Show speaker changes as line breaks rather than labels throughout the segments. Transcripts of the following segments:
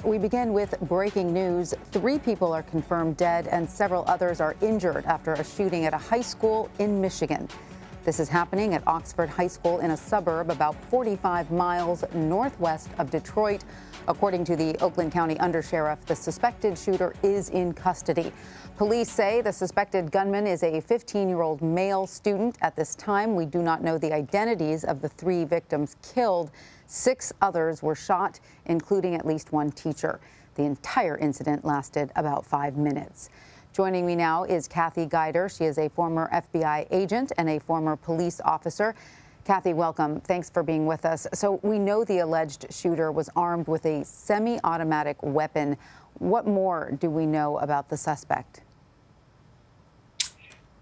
We begin with breaking news. 3 people are confirmed dead and several others are injured after a shooting at a high school in Michigan. This is happening at Oxford High School in a suburb about 45 miles northwest of Detroit. According to the Oakland County Undersheriff, the suspected shooter is in custody. Police say the suspected gunman is a 15-year-old male student. At this time, we do not know the identities of the 3 victims killed. 6 others were shot, including at least 1 teacher. The entire incident lasted about 5 minutes. Joining me now is Kathy Guider. She is a former FBI agent and a former police officer. Kathy, welcome. Thanks for being with us. So we know the alleged shooter was armed with a semi-automatic weapon. What more do we know about the suspect?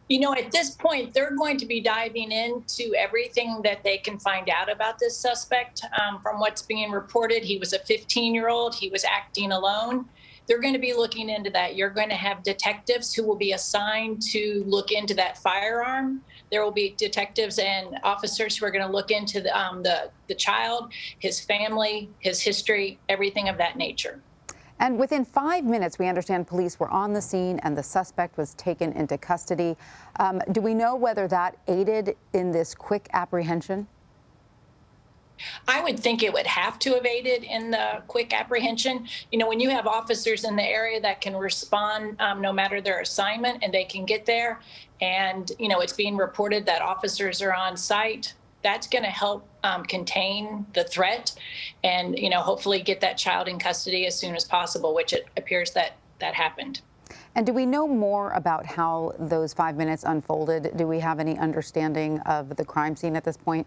You know, at this point, they're going to be diving into everything that they can find out about this suspect. From what's being reported, he was a 15-year-old. He was acting alone. They're going to be looking into that. You're going to have detectives who will be assigned to look into that firearm. There will be detectives and officers who are going to look into the child, his family, his history, everything of that nature.
And within 5 minutes, we understand police were on the scene and the suspect was taken into custody. Do we know whether that aided in this quick apprehension?
I would think it would have to have aided in the quick apprehension. You know, when you have officers in the area that can respond no matter their assignment and they can get there, and, you know, it's being reported that officers are on site, that's going to help contain the threat and, you know, hopefully get that child in custody as soon as possible, which it appears that happened.
And do we know more about how those 5 minutes unfolded? Do we have any understanding of the crime scene at this point?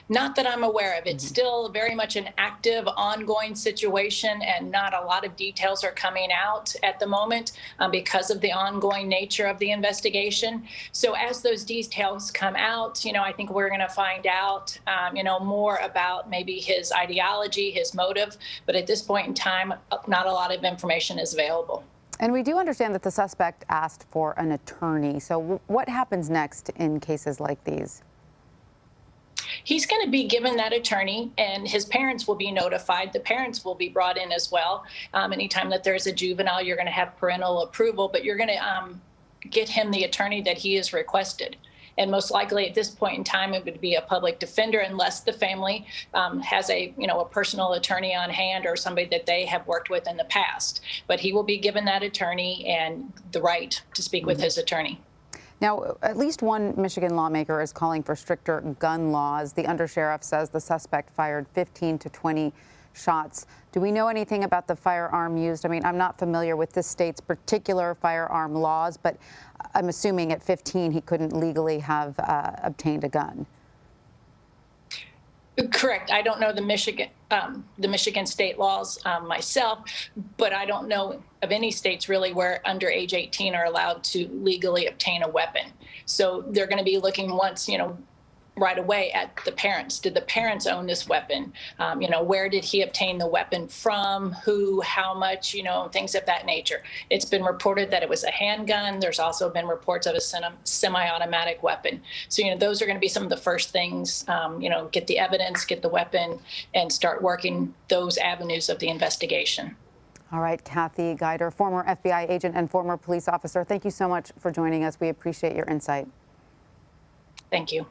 Not that I'm aware of. It's still very much an active, ongoing situation, and not a lot of details are coming out at the moment because of the ongoing nature of the investigation. So as those details come out, you know, I think we're going to find out, you know, more about maybe his ideology, his motive. But at this point in time, not a lot of information is available.
And we do understand that the suspect asked for an attorney. So what happens next in cases like these?
He's going to be given that attorney, and his parents will be notified. The parents will be brought in as well. Anytime that there's a juvenile, you're going to have parental approval, but you're going to get him the attorney that he has requested. And most likely at this point in time, it would be a public defender unless the family has a personal attorney on hand or somebody that they have worked with in the past. But he will be given that attorney and the right to speak with his attorney.
Now, at least one Michigan lawmaker is calling for stricter gun laws. The undersheriff says the suspect fired 15 to 20 shots. Do we know anything about the firearm used? I mean, I'm not familiar with this state's particular firearm laws, but I'm assuming at 15 he couldn't legally have obtained a gun.
Correct. I don't know the Michigan state laws myself, but I don't know of any states really where under age 18 are allowed to legally obtain a weapon. So they're going to be looking once, you know, right away at the parents. Did the parents own this weapon? Where did he obtain the weapon from? Who, how much, you know, things of that nature. It's been reported that it was a handgun. There's also been reports of a semi-automatic weapon. So, you know, those are going to be some of the first things, get the evidence, get the weapon, and start working those avenues of the investigation.
All right, Kathy Guider, former FBI agent and former police officer, thank you so much for joining us. We appreciate your insight.
Thank you.